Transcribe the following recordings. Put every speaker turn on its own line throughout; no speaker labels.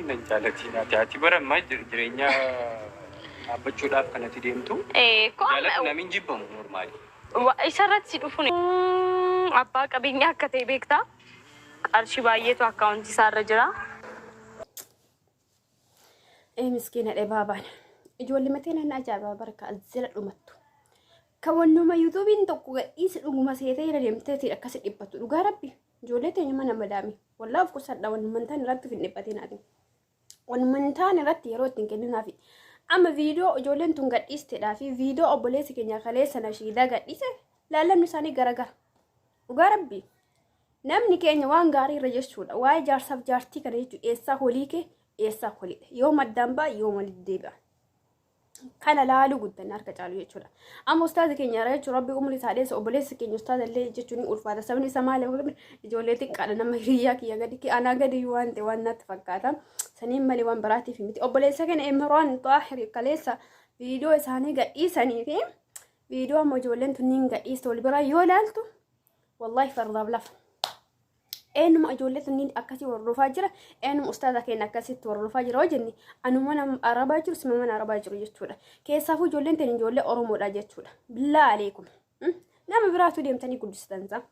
nan jaalatina taati barammaa jireenya dhaabbachuudhaaf kanatti deemtu jaalatu namiin jibbamu normaali.
Isarratti si dhufuun abbaa qabeenya akka ta'e beektaa? Qarshii baay'eetu akkaawuntii isaarra jira.
Miskiina baabaan ijoollee mateen na ajaa'ibaa barka azira dhumattu. Kawwannuma yuutuubiin tokko gadhiisi dhuguma seetee irra deemteeti akkasi dhibbatu dhugaa rabbi. Ijoollee teenya mana madaami. Wallaaf kusadha wanumantaan irratti fin dhibbatee naati. Wanumantaan irratti yeroo ittiin kenninaafi. Amma viidiyoo ijoolleen tun gadhiisteedhaa fi viidiyoo obboleessi keenya kaleessa nashiidaa gadhiise laallamni isaanii garagara. Dhugaa rabbi. Namni keenya waan gaarii irra jechuudha. Waa'ee jaarsaaf jaartii kana jechuudha. Eessaa holii kee eessaa holidha. Yoo maddaan ba'a yoo walitti deebi'a. Kana laaluu guddan harka caalu jechuudha. Amma ustaaza keenya irraa jechuudha rabbi umri isaa dheessa obboleessi keenya ustaaza illee jechuun ulfaata. Sabni isaa maali ijoollee xiqqaadha nama hiriyaa kiyya gadi anaa gadi waan ta'e waan natti fakkaata. Saniin malee waan biraatiif miti. Obboleessa keenya Imraan Xaahir kaleessa viidiyoo isaanii gadhiisanii fi viidiyoo amma ijoolleen tunniin gadhiiste wal biraa yoo ilaaltu wallahi fardaaf lafa. Eenyuma ijoollee tunniin akkasii hordofaa jira. Eenyuma ustaaza keenya akkasitti hordofaa jira hojenni. Anuma nama arabaa jiru sima mana arabaa jiru jechuudha. Keessaafuu ijoolleen teenya ijoollee Oromoodha jechuudha. Billaa aleekum. Nama biraatu deemtanii guddistansa.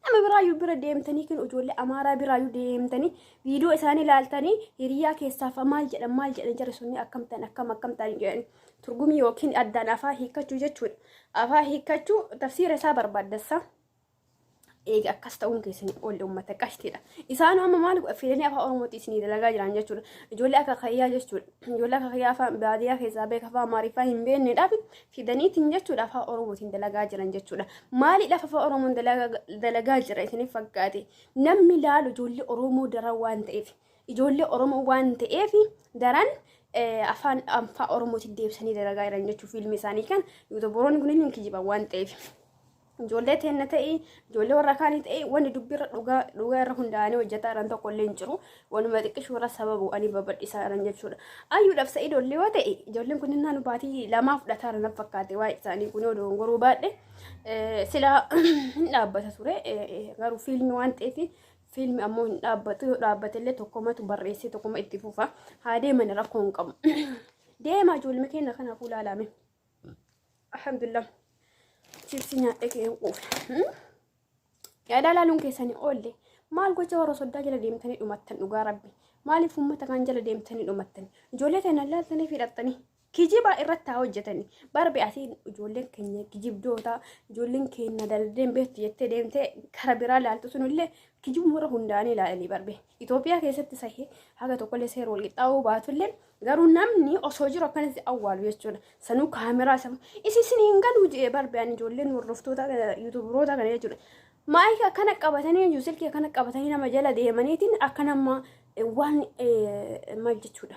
Nama biraayyuu bira deemtanii kan ijoollee Amaaraa biraayyuu deemtanii viidiyoo isaanii ilaaltanii hiriyaa keessaaf maal jedhan jara sunni akkamtan jedhani turgumii yookiin addaan afaan hiikkachuu jechuudha. Afaan hiikkachuu tafsiira isaa barbaaddassa. Eega akkas ta'uun keessanii oolle uummata qashtiidha. Isaan amma maal fedhanii afaan Oromootti isinii dalagaa jiran jechuudha. Ijoollee akka Kayyaa jechuudha. Ijoollee akka Kayyaa afaan baadiyyaa keessaa beeka afaan Amaariffaa hin beekneedhaaf fidaniitiin jechuudha afaan Oromootiin dalagaa jiran jechuudha. Maaliidhaaf afaan Oromoon dalagaa jira isiniif fakkaate? Namni laalu ijoollee Oromoo daran waan ta'eef ijoollee Oromoo waan ta'eef daran afaan Oromootiin deebisanii dalagaa jiran jechuudha. Fiilmi isaanii kan yuutuubaroonni kun hin kijiban waan ta'eef. Ijoollee teenya ta'ee ijoollee warra kaanii ta'ee wanni dubbiirra dhugaa irra hundaa'anii hojjetaa jiran tokko illee hin jiru. Wanuma xiqqishuu irra sababa ani babadhisaa jiran jechuudha. Ayyuudhaaf sa'ii ijoollee yoo ta'e ijoolleen kun innaan baatii lamaa fudhataa jiran fakkaate waa'ee isaanii kun yoo dogongoruu baadhe sila hin dhaabbata ture garuu fiilmi waan ta'eef fiilmi ammoo hin dhaabbatu yoo dhaabbate illee tokkomatu barreessee tokkoma itti fufa haa deeman rakkoo hin qabu. Deema ijoollee keenya kanaafuu ilaalame. Alhamdulillah. Chipsi nyaadhe keen quufe. Yaada laaluun keessanii oolle maal gocha warra soddaa jala deemtanii dhumattan dhugaa rabbi. Maaliif uummata kan jala deemtanii dhumattan? Ijoollee teenya laaltanii fidhattanii kijibaa irratti haa hojjetanii. Barbe asiin ijoolleen keenya kijibdoota ijoolleen keenya daldeen beektu jettee deemtee kara biraa laaltu sunillee kijibumurra hundaanii ilaalanii barbe. Itoophiyaa keessatti sahee haga tokkollee seera wal qixxaawuu baatullee garuu namni osoo jiru akkanatti awwaalu jechuudha. Sanuu kaameraa sama isin hin galuu jee barbaan ijoolleen hordoftoota yuutuubaroota kana jechuudha. Maayika akkana qabatanii iyyuu silkii akkana qabatanii nama jala deemaniitiin akka nama waan maal jechuudha.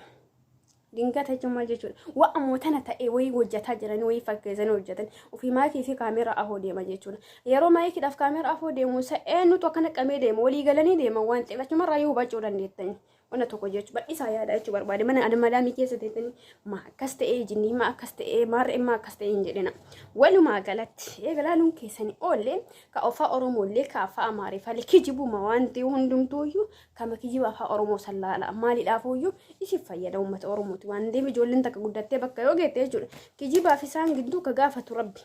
Dingata jechuun maal jechuudha. Waan mootana ta'e wayii hojjetaa jiranii wayii fakkeessanii hojjetan ofii maayikii fi kaameraa afoo deema jechuudha. Yeroo maayikiidhaaf kaameraa afoo deemu eenyutu akkana qabee deema walii galanii deema waan ta'eef achumarraa yoo hubachuu dandeettanii. Wana tokko jechuudha isaa yaada jechuudha barbaade mana adamadaamii keessa teessanii maa akkas ta'ee jinnii maa akkas ta'ee maarree maa akkas ta'ee hin jedhina walumaa galatti eegalaaluun keessanii oolle ka afaan Oromoollee ka afaan Amaariffaallee kijibuma waan ta'e hundumtuuyyuu kama kijiba afaan Oromoo sallaala maaliidhaafuyyuu isin fayyada uummata Oromooti waan deemi ijoolleen takka guddattee bakka yoo geette jechuudha kijibaaf isaan gidduu ka gaafatu rabbi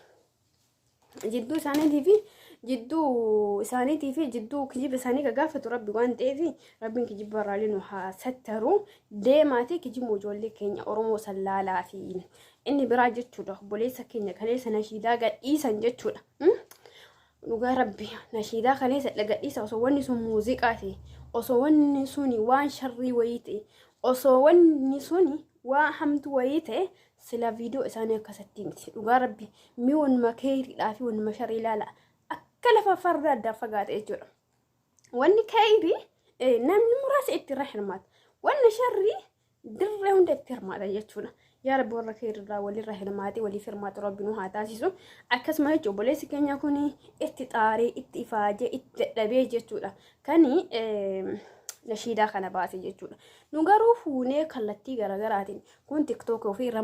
jidduu isaaniitii fi jidduu kijiba isaanii ka gaafatu rabbi waan ta'eef rabbiin kijiba irraallee nu haa sattaru deemaatee kijibuu ijoollee keenya Oromoo sallaalaa fi inni biraa jechuudha obboleessa keenya kaleessa nashiidaa gadhiisan jechuudha. Dhugaa rabbi nashiidaa kaleessa gadhiisa osoo wanni sun muuziqaa ta'e osoo wanni suni waan sharrii wayii ta'e osoo wanni suni waan hamtu wayii ta'e sila viidiyoo isaanii akkasatti miti. Dhugaa rabbi mi wanuma keeriidhaa fi wanuma sharrii ilaala. Lafa farda adda fagaate jechuudha. Wanni kayrii namni muraasa itti irra hirmaata. Wanni sharrii dirree hunda itti hirmaata jechuudha. Yaa rabbi warra kayriirraa walirra hirmaatee waliif hirmaatu rabbi nu haa taasisu. Akkasuma jechuudha obboleessi keenya kun itti xaaree itti ifaajee itti dadhabee jechuudha. Kani nashiidaa kana baase jechuudha. Nu garuu fuunee kallattii garaagaraatiin kun TikTok ofii irra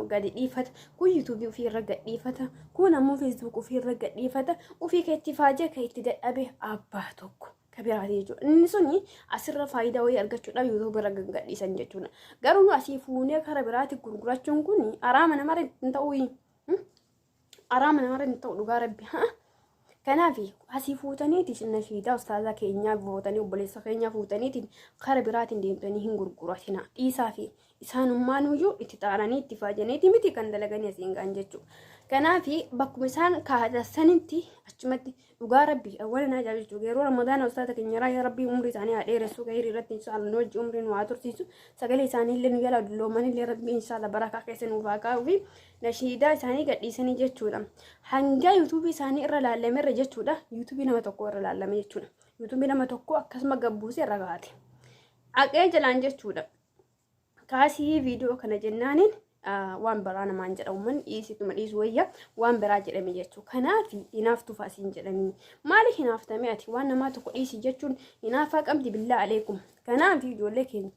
gadi dhiifata, kun YouTube ofii irra gadi dhiifata, kun ammoo Facebook ofii irra gadi dhiifata, ofii ka itti faajee ka itti dadhabee abbaa tokko kabiraati jechuudha. Inni suni asirra faayidaa wayii argachuudhaaf YouTube irra gadhiisan jechuudha. Garuu nu asii fuunee karaa biraatti gurgurachuun kun araama namarra hin ta'u. Araama namarra hin ta'u dhugaa rabbi. Kanaaf asii fuutaniiti nashiidaa ustaazaa keenyaa bootanii obboleessa keenyaa fuutaniitiin karaa biraatiin deemtanii hin gurguratina. Dhiisaa fi isaanummaan iyyuu itti xaaranii itti faajaniiti miti kan dalaganii asiin gaan jechuudha. Kanaaf bakkuma isaan kaasanitti achumatti dhugaa rabbi awwalan ajaa'ibu yeroo ramadaana ustaaza keenya yaa rabbi umrii isaanii haa dheeressu gahiri irratti inshallah wajji umrii nu haa tursiisu sagalee isaanii illee nu jala dullooman illee rabbi inshallah barakaa keessa nuuf haa kaa'uu fi nashiidaa isaanii gadhiisanii jechuudha. Hanga yuutuubii isaanii irra laallamerra jechuudha. Yuutuubii nama tokko irra laallame jechuudha. Yuutuubii nama tokko akkasuma gabbuusee irra gaate. Aqee jalaan jechuudha. Kaasii viidiyoo kana jennaaniin waan biraa namaan jedha uummanni dhiisituma dhiisu wayya waan biraa jedhame jechuudha. Kanaaf hinaaftu faasiin jedhanii maaliif hinaaftame ati waan namaa tokko dhiisi jechuun hinaafaa qabdi billaa aleekum. Kanaaf ijoollee keenya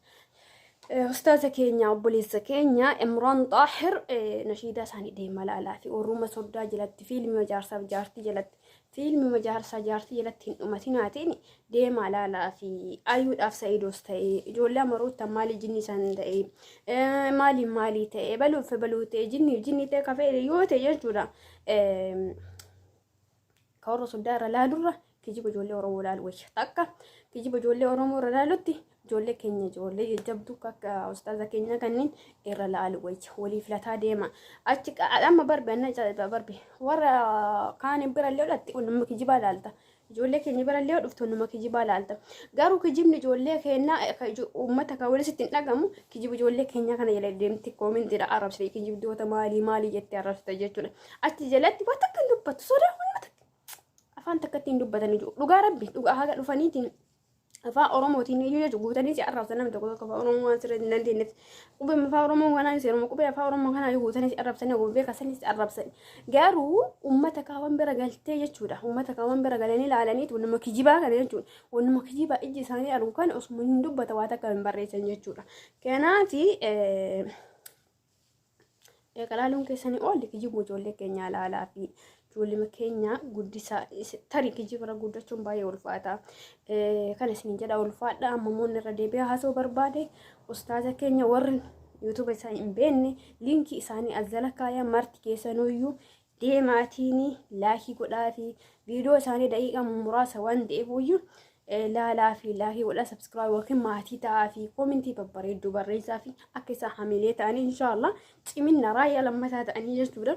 ustaaza keenya obboleessa keenya Imraan Xaahir nashiidaa isaanii deema laalaa fi Oromoo Soddaa jalatti fiilmii majaarsaaf jaartii jalatti fiilmii majaarsaa jaartii jalatti hin dhumatinaatiin deema laalaa fi ayyuudhaaf sa'idoos ta'e ijoollee amaroota maali jinni isaan ta'e maali ta'e baluu ta'e jinni ta'e kafee yoo ta'e jechuudha. Ka Oromoo Soddaa irra laalurra kijiba ijoollee Oromoo laalu wayya takka kijiba ijoollee Oromoo irra laalutti ijoollee keenya ijoollee jajjabduu akka ustaaza keenya kanneen irra laalu wayya walii filataa deema achi amma barbe warra kaan bira illee dhatti nama kijibaa laalta ijoollee keenya bira illee dhuftu nama kijibaa laalta garuu kijibni ijoollee keenya uummata kan walitti hin dhagamu kijiba ijoollee keenya kana jala deemti koomintiidha arrabsite kijibdoota maalii jettee arrabsite jechuudha. Achi jalatti waan takka hin dubbatu sodaa afaan takkatti hin dubbatanii jiru dhugaa rabbi dhugaa haga dhufaniitiin afaan Oromootiin iyyuu jechuudha guutanii si arrabsan namni tokko afaan Oromoo waan sirrii hin dandeenyeef qubee afaan Oromoo kanaa seeruma qubee afaan Oromoo kanaa guutanii si arrabsanii qubee kasanii si arrabsan garuu uummata kaawwan bira galtee jechuudha uummata kaawwan bira galanii ilaalaniitu nama kijibaa kana jechuudha nama kijibaa ijji isaanii arguu kan osuma hin dubbata waa takka hin barreessan jechuudha. Kanaaf qalaaluun keessanii oolli kijibu ijoollee keenya laalaa fi ijoollee keenya guddisaa tarii kijibara guddachuun baay'ee ulfaata. Kan isin jedha ulfaadha ammamoonni irra deebi'aa haasoo barbaade ustaaza keenya warri yuutuuba isaanii hin beekne liinkii isaanii azala kaayaa marti keessanuyyuu deemaatiin laakii godhaa fi viidiyoo isaanii daqiiqa muraasa waan ta'eefuyyuu laalaa fi laakii godhaa sabskiraayib yookiin maatii ta'aa fi koomintii babbareedduu barreessaa fi akka isaan hamilee ta'anii inshaallah ciminna raayyaa lammataa ta'anii jechuudha.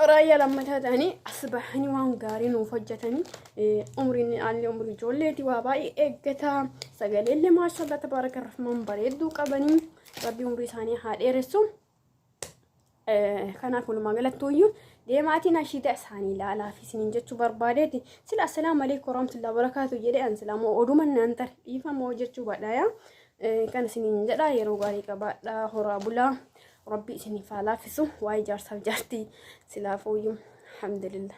Raayyaa lammataa ta'anii as bahanii waan gaarii nuuf hojjetanii umriin aanlee umrii ijoolleeti waa baay'ee eeggataa sagaleellee maashaallah tabaaraka rahmaan bareedduu qabanii rabbi umrii isaanii haa dheeressu. Kanaaf walumaa galattuuyyuu deemaatiin nashiida isaanii ilaalaa fi isiniin jechuu barbaadeeti sila assalaamu alaykum warahmatullahi wabarakaatu jedhee ansilaamoo oduma naan tartiifamoo jechuu badhaaya kan isiniin jedha yeroo gaarii qabaadha horaa bulaa. ربي إسني فالافسو واي جارسال جارتي سلافويم الحمد لله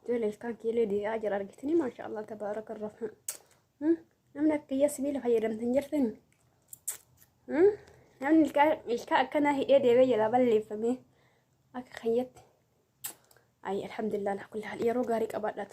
دول الكاك يلي أجر أرجتني ما شاء الله تبارك الرحمن نمنا كيا سبيل هاي رم تنجرتني نمنا الكاك كنا هي دي بيجي لابلي فمي أك خيت أي الحمد لله على كل حال يا رو قاريك أبدا